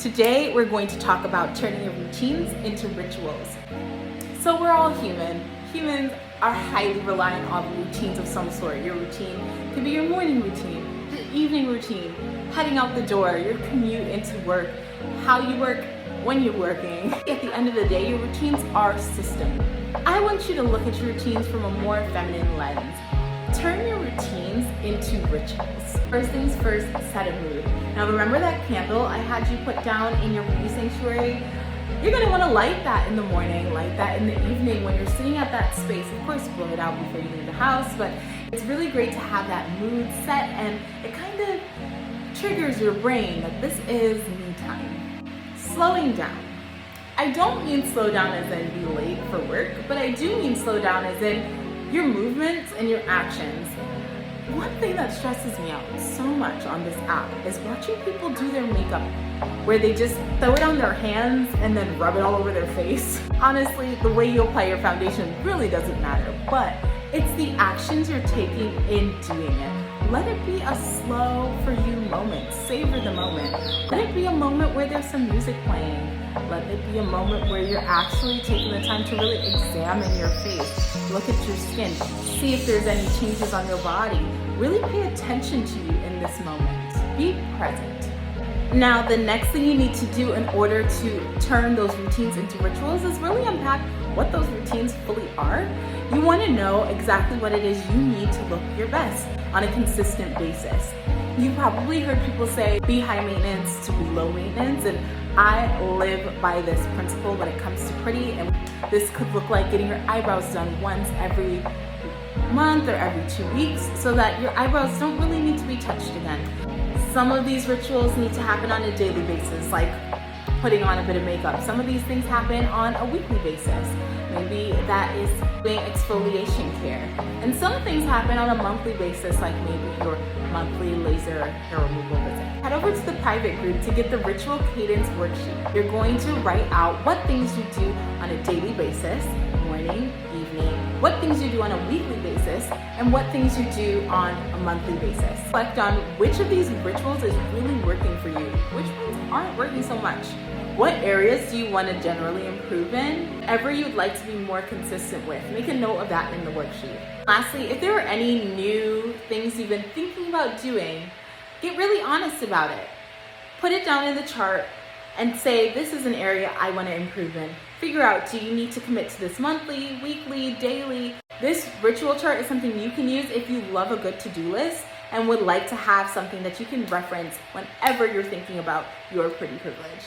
Today, we're going to talk about turning your routines into rituals. So we're all human. Humans are highly reliant on routines of some sort. Your routine could be your morning routine, your evening routine, heading out the door, your commute into work, how you work when you're working. At the end of the day, your routines are system. I want you to look at your routines from a more feminine lens. Turn your routines into rituals. First things first, set a mood. Now remember that candle I had you put down in your beauty sanctuary? You're gonna wanna light that in the morning, light that in the evening when you're sitting at that space. Of course, blow it out before you leave the house, but it's really great to have that mood set, and it kind of triggers your brain that this is me time. Slowing down. I don't mean slow down as in be late for work, but I do mean slow down as in your movements and your actions. One thing that stresses me out so much on this app is watching people do their makeup where they just throw it on their hands and then rub it all over their face. Honestly, the way you apply your foundation really doesn't matter, but it's the actions you're taking in doing it. Let it be a slow for you moment. Savor the moment. Let it be a moment where there's some music playing. Let it be a moment where you're actually taking the time to really examine your face. Look at your skin. See if there's any changes on your body. Really pay attention to you in this moment. Be present. Now, the next thing you need to do in order to turn those routines into rituals is really unpack what those routines fully are. You want to know exactly what it is you need to look your best on a consistent basis. You've probably heard people say, be high maintenance to be low maintenance, and I live by this principle when it comes to pretty, and this could look like getting your eyebrows done once every month or every 2 weeks so that your eyebrows don't really need to be touched again. Some of these rituals need to happen on a daily basis, like putting on a bit of makeup. Some of these things happen on a weekly basis. Maybe that is doing exfoliation care. And some things happen on a monthly basis, like maybe your monthly laser hair removal visit. Head over to the private group to get the ritual cadence worksheet. You're going to write out what things you do on a daily basis, morning, evening, what things you do on a weekly basis, and what things you do on a monthly basis. Reflect on which of these rituals is really working for you, which ones aren't working so much. What areas do you want to generally improve in? Whatever you'd like to be more consistent with, make a note of that in the worksheet. Lastly, if there are any new things you've been thinking about doing, get really honest about it. Put it down in the chart and say, this is an area I want to improve in. Figure out, do you need to commit to this monthly, weekly, daily? This ritual chart is something you can use if you love a good to-do list and would like to have something that you can reference whenever you're thinking about your pretty privilege.